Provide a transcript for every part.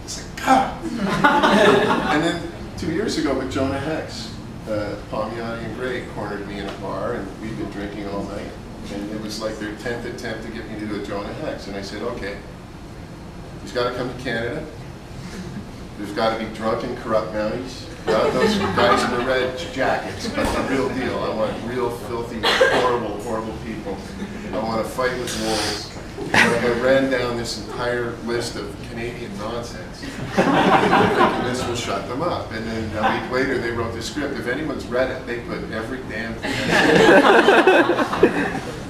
It's like, God. And then 2 years ago with Jonah Hex, Palmiotti and Gray cornered me in a bar, and we'd been drinking all night. And it was like their 10th attempt to get me to do a Jonah Hex. And I said, okay, he's got to come to Canada. There's got to be drunk and corrupt Mounties. Not those guys in the red jackets, but the real deal. I want real filthy, horrible, horrible people. I want to fight with wolves. And I ran down this entire list of Canadian nonsense, thinking this will shut them up. And then a week later, they wrote the script. If anyone's read it, they put every damn thing.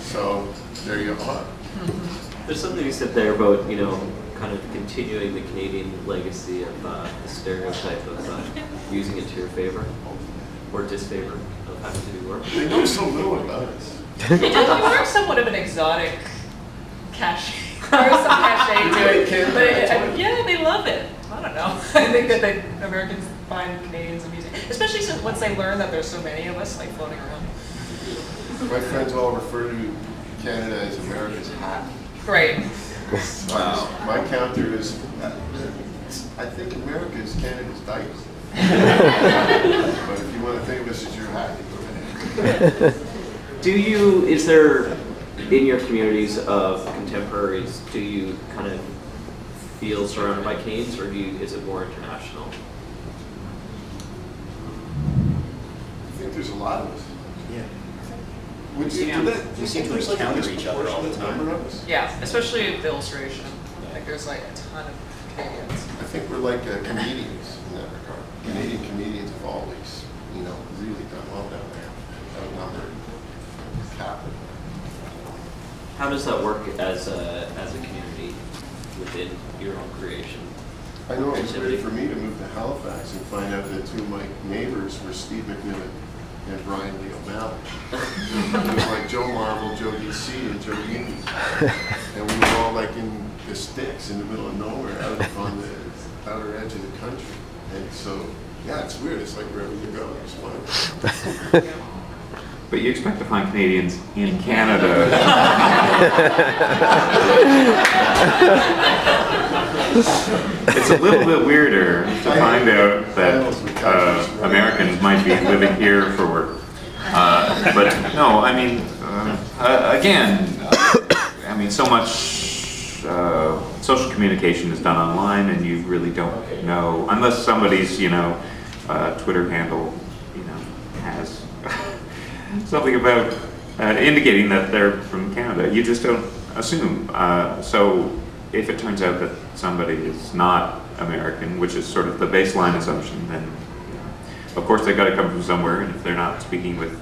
So there you are. There's something you said there about, you know, kind of continuing the Canadian legacy of the stereotype of using it to your favor or disfavor of having to do work. They know so little about us. You are somewhat of an exotic cachet. There's some cachet to it. But yeah, they love it. I don't know. I think that Americans find Canadians amusing, especially since once they learn that there's so many of us like floating around. My friends all refer to Canada as America's hat. Right. Wow. My counter is, I think America is Canada's dice. But if you want to think of us as your hat, you go ahead. Is there, in your communities of contemporaries, do you kind of feel surrounded by Canadians, or is it more international? I think there's a lot of us. Yeah. We seem to encounter each other all the time. Yeah, especially with the illustration. Like there's like a ton of Canadians. I think we're like comedians in that regard. Canadian comedians have always, really done well down there. Outnumbered. Capital. How does that work as a community within your own creation? I know it was great for me to move to Halifax and find out that two of my neighbors were Steve McNiven and Brian Lee O'Malley. It was like Joe Marvel, Joe DC, and Joe Eby. And we were all like in the sticks in the middle of nowhere, out on the outer edge of the country. And so, yeah, it's weird. It's like wherever you go, there's one. But you expect to find Canadians in Canada. It's a little bit weirder to find out that Americans might be living here for work. But no, I mean, again, so much social communication is done online, and you really don't know, unless somebody's, Twitter handle, has something about indicating that they're from Canada. You just don't assume. So if it turns out that somebody is not American, which is sort of the baseline assumption, then of course they've got to come from somewhere, and if they're not speaking with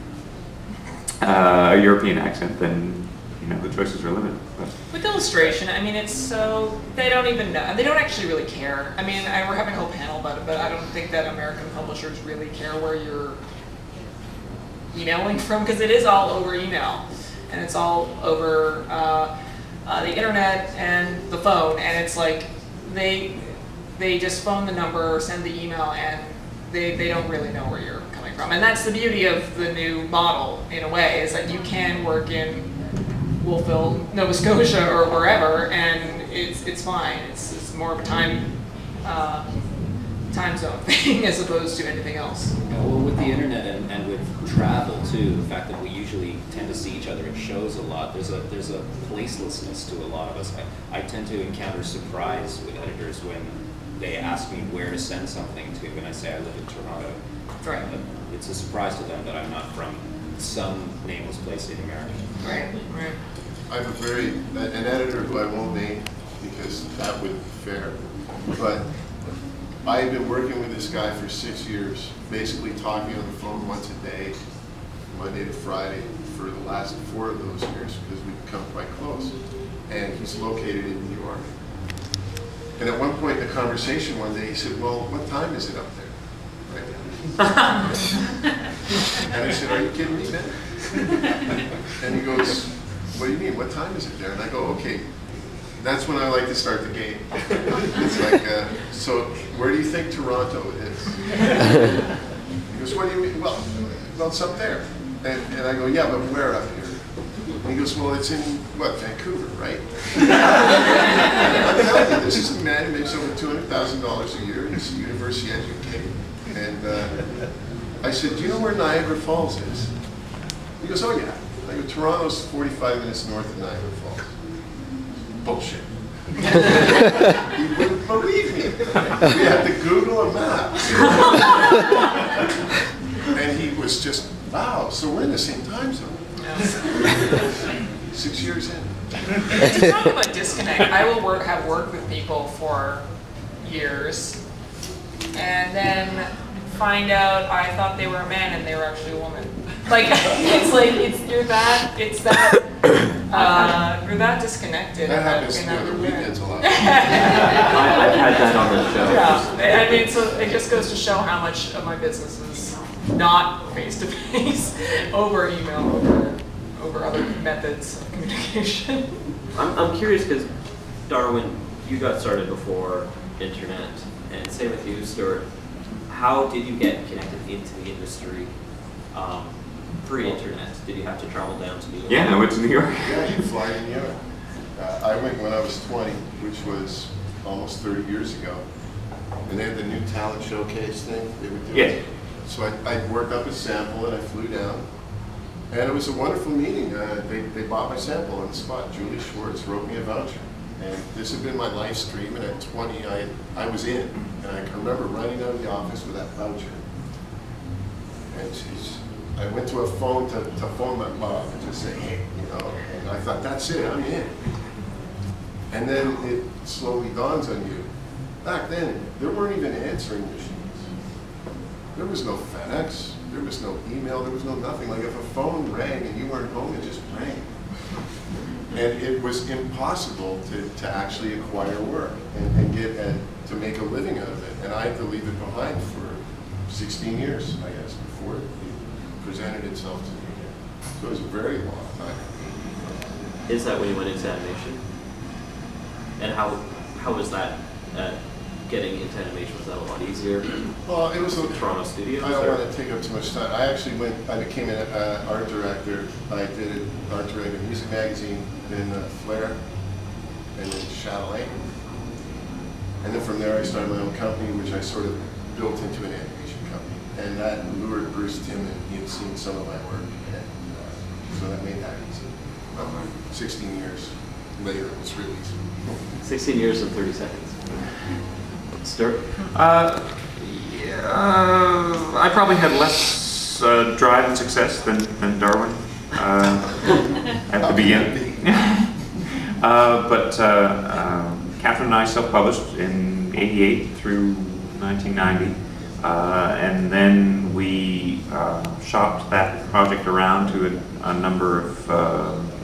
a European accent, then the choices are limited. But with illustration, it's so they don't even know. They don't actually really care. We're having a whole panel about it, but I don't think that American publishers really care where you're emailing from, because it is all over email, and it's all over the internet and the phone, and it's like they just phone the number or send the email, and they don't really know where you're coming from. And that's the beauty of the new model, in a way, is that you can work in Wolfville, Nova Scotia, or wherever, and it's fine. It's more of a time zone thing as opposed to anything else. Well, with the internet and with travel too, the fact that we usually tend to see each other at shows a lot, there's a placelessness to a lot of us. I tend to encounter surprise with editors when they ask me where to send something to, and I say I live in Toronto. Right. It's a surprise to them that I'm not from some nameless place in America. Right. I have an editor who I won't name because that wouldn't be fair, but I've been working with this guy for 6 years, basically talking on the phone once a day, Monday to Friday, for the last 4 of those years, because we've become quite close. And he's located in New York. And at one point in the conversation one day, he said, well, what time is it up there right now? And I said, are you kidding me, man? And he goes, what do you mean? What time is it there? And I go, okay. That's when I like to start the game. It's like, so where do you think Toronto is? He goes, what do you mean? Well, it's up there. And I go, yeah, but where up here? And he goes, well, it's in, what, Vancouver, right? I'm telling you, this is a man who makes over $200,000 a year. He's university educated. And I said, do you know where Niagara Falls is? He goes, oh yeah. I go, Toronto's 45 minutes north of Niagara Falls. Bullshit. He wouldn't believe me. We had to Google a map. And he was just, wow, so we're in the same time zone. 6 years in. To talk about disconnect, I will have worked with people for years, and then find out I thought they were a man and they were actually a woman. Like you're that disconnected. That happens in the that other regard. weekends a lot. I've had that on the show. Yeah, I mean, so it just goes to show how much of my business is not face-to-face, over email, over other methods of communication. I'm curious because, Darwin, you got started before internet, and same with you, Stuart. How did you get connected into the industry pre-internet? Did you have to travel down to New York? Yeah, I went to New York. Yeah, you fly to New York. I went when I was 20, which was almost 30 years ago. And they had the new talent showcase thing they would do. Yes. So I worked up a sample and I flew down. And it was a wonderful meeting. They bought my sample on the spot. Julie Schwartz wrote me a voucher. And this had been my live stream, and at 20, I was in. And I can remember running out of the office with that voucher. And I went to a phone to phone my mom and just say, hey, you know, and I thought, that's it, I'm in. And then it slowly dawns on you. Back then, there weren't even answering machines. There was no FedEx, there was no email, there was no nothing. Like if a phone rang and you weren't home, it just rang. And it was impossible to actually acquire work and to make a living out of it. And I had to leave it behind for 16 years, I guess, before it presented itself to me. So it was a very long time. Is that when you went into animation? And how was that getting into animation? Was that a lot easier? Well, it was a Toronto studios? I don't or- want to take up too much time. I became an art director. I did art director of a music magazine, then Flair, and then Chatelet. And then from there I started my own company, which I sort of built into an animation company. And that lured Bruce Timm, and he had seen some of my work. And so that made that easy. 16 years later, it was really easy. 16 years and 30 seconds. Stuart? I probably had less drive and success than Darwin at the beginning. But Catherine and I self-published in '88 through 1990, and then we shopped that project around to a number of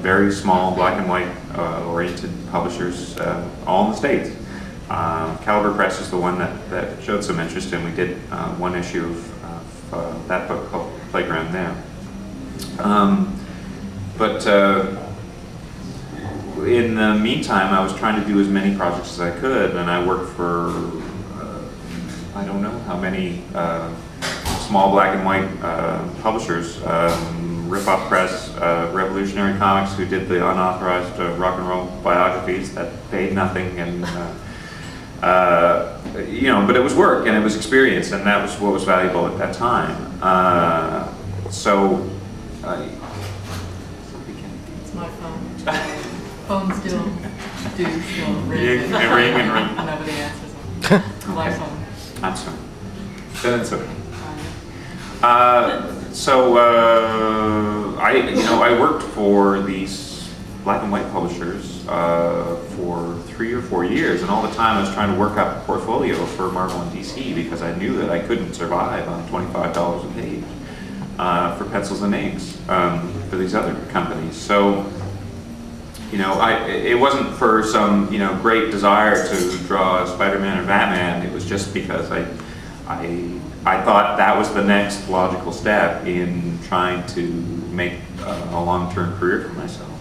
very small black and white oriented publishers, all in the States. Caliber Press is the one that showed some interest, and we did one issue of that book called Playground Now. But in the meantime, I was trying to do as many projects as I could, and I worked for I don't know how many small black and white publishers. Rip-Off Press, Revolutionary Comics, who did the unauthorized rock and roll biographies that paid nothing, and you know, but it was work and it was experience, and that was what was valuable at that time. So, It's my phone. Phone still ring. ring and ring. Nobody answers them. My phone. I'm sorry. Then it's okay. Fine. So I worked for these black and white publishers for 3 or 4 years, and all the time I was trying to work up a portfolio for Marvel and DC because I knew that I couldn't survive on $25 a page for pencils and inks for these other companies. So, you know, it wasn't for some, you know, great desire to draw Spider-Man or Batman. It was just because I thought that was the next logical step in trying to make a long-term career for myself.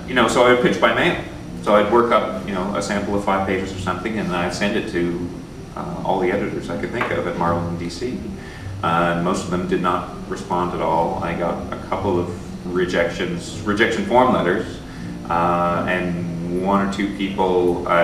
You know, so I would pitch by mail. So I'd work up, you know, a sample of 5 pages or something, and I'd send it to all the editors I could think of at Marvel and DC. Most of them did not respond at all. I got a couple of rejection form letters, and one or two people